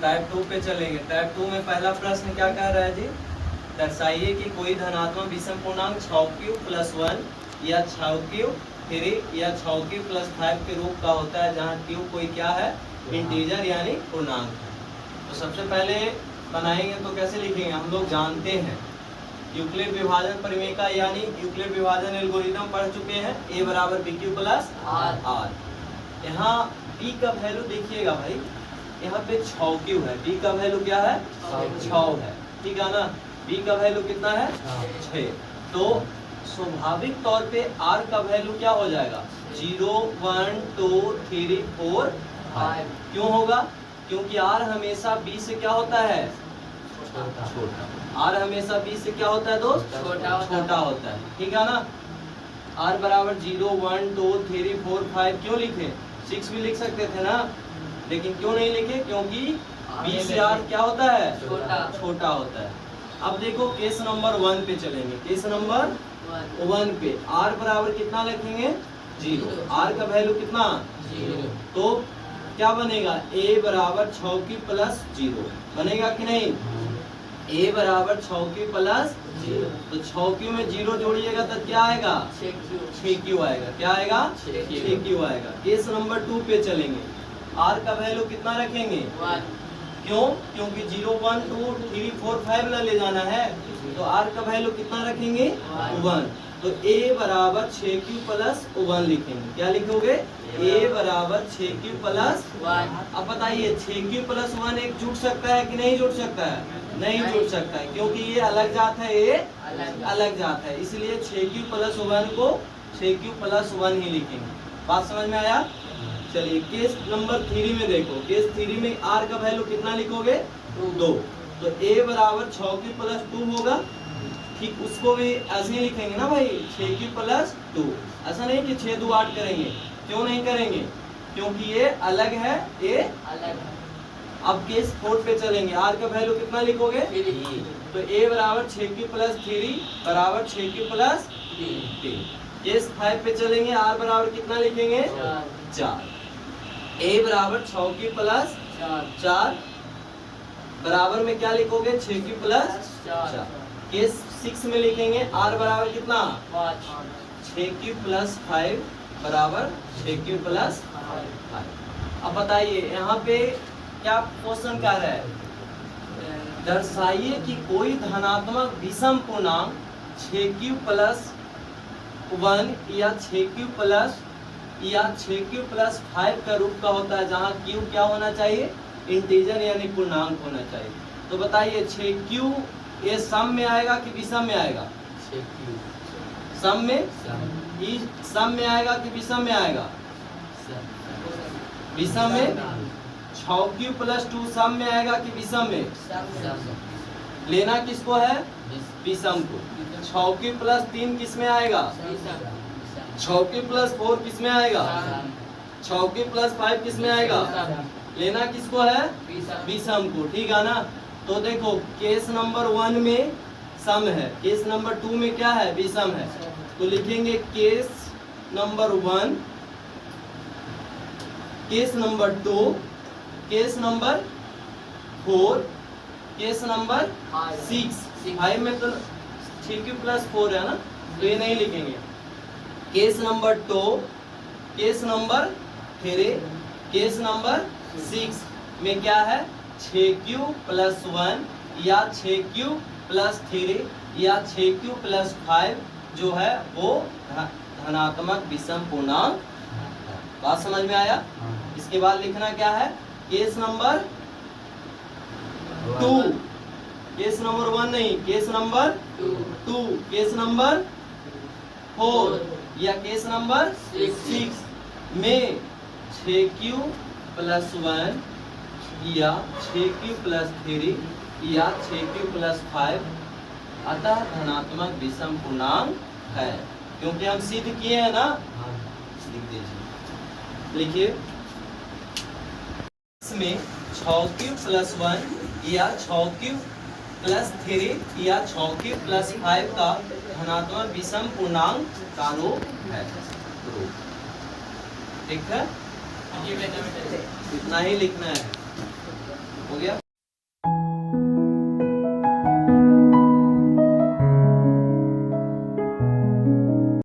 Type 2 पे चलेंगे। Type 2 में पहला प्रश्न क्या कह रहा है जी, दर्शाइए कि कोई धनात्मक विषम पूर्णांक 6q + 1 या 6q 3 या 6q + 5 के रूप का होता है, जहाँ q कोई क्या है, इंटीजर यानी पूर्णांक है। तो सबसे पहले बनाएंगे तो कैसे लिखेंगे, हम लोग जानते हैं यूक्लिड विभाजन परिमेय का यानी यूक्लिड विभाजन एल्गोरिथम पढ़ चुके हैं, a बराबर bq + r। यहाँ b का वैल्यू देखिएगा भाई, यहाँ पे 6q है, b का वैल्यू क्या है, 6 है, ठीक है ना। b का वैल्यू कितना है, 6। तो स्वाभाविक तौर पे r का वैल्यू क्या हो जाएगा, 0 1 2 3 4 5। क्यों होगा, क्योंकि r हमेशा b से क्या होता है, छोटा। r हमेशा b से क्या होता है दोस्त, छोटा होता है, ठीक है ना। r बराबर 0 1 2 3 4 5 क्यों लिखे, 6 भी लिख सकते थे ना, लेकिन क्यों नहीं लिखे, क्योंकि b से r क्या होता है, छोटा होता है। अब देखो केस नंबर 1 पे चलेंगे, केस नंबर 1 पे r बराबर कितना लिखेंगे, 0। r का वैल्यू कितना, 0। तो क्या बनेगा, a बराबर 6q + 0 बनेगा कि नहीं, a बराबर 6q + 0। तो 6q में 0 जोड़िएगा तो क्या आएगा, 6q आएगा, क्या आएगा, 6q आएगा। केस नंबर 2 पे चलेंगे, r का वैल्यू कितना रखेंगे, 1। क्यों, क्योंकि 0 1 2 3 4 5 ना ले जाना है, तो r का वैल्यू कितना रखेंगे, 1। तो a बराबर 6q + 1 लिखेंगे, क्या लिखोगे, a बराबर 6q + 1। अब बताइए 6q + 1 एक जुड़ सकता है कि नहीं जुड़ सकता है, नहीं जुड़ सकता है, क्योंकि ये अलग जात है, ये अलग जात है, इसलिए 6q + 1 को 6q + 1 ही लिखेंगे। बात समझ में आया। चलिए केस नंबर 3 में देखो, केस 3 में r का वैल्यू कितना लिखोगे, 2। तो a बराबर 6q + 2 होगा, ठीक उसको भी ऐसे ही लिखेंगे ना भाई, 6q + 2। ऐसा नहीं कि 6 2 8 करेंगे, क्यों नहीं करेंगे, क्योंकि ये अलग है, ये अलग है। अब केस 4 पे चलेंगे, r का वैल्यू कितना लिखोगे, 3। तो a बराबर 6q + 3 बराबर 6q + 3। केस 5 पे चलेंगे, r बराबर कितना लिखेंगे, 4। a बराबर 6q + 4 बराबर में क्या लिखोगे, 6q + 4। केस 6 में लिखेंगे, r बराबर कितना, 6q + 5 बराबर 6q + 5। अब बताइए यहाँ पे क्या क्वेश्चन कह रहा है, दर्शाइए कि कोई धनात्मक विषम पूर्णांक 6q + 1 या 6q + 5 का रूप का होता है, जहाँ q क्या होना चाहिए, इंटीजर यानी पूर्णांक होना चाहिए। तो बताइए 6q ये सम में आएगा कि विषम में आएगा, 6q सम में, सम में आएगा कि विषम में आएगा, विषम में। 6q + 2 सम में आएगा कि विषम में, लेना किसको है, विषम को। 6q + 3 किस में आएगा, 6q + 4 किस में आएगा, 6q + 5 किस में आएगा, लेना किसको है, विषम को, ठीक है ना। तो देखो केस नंबर 1 में सम है, केस नंबर 2 में क्या है, विषम है। तो लिखेंगे case number 1, case number 2, case number 4, case number 6। 5 में तो 6q + 4 है ना, तो ये नहीं लिखेंगे। Case number 2, case number 3, case number 6 में क्या है, 6q + 1 या 6q + 3 या 6q + 5 जो है वो धनात्मक विषम पूर्णांक। बात समझ में आया। इसके बाद लिखना क्या है, केस नंबर 2, केस नंबर 1 नहीं, केस नंबर 2, केस नंबर 4 या केस नंबर 6 में 6q + 1 या 6q + 3 या 6q + 5 अतः धनात्मक विषम पूर्णांक है, क्योंकि हम सिद्ध किए हैं ना। लिख दीजिए, लिखिए इसमें 6q + 1 या 6q + 3 या 6q + 5 का धनात्मक विषम पूर्णांक का रूप है। ठीक है, इतना ही लिखना है। हो गया।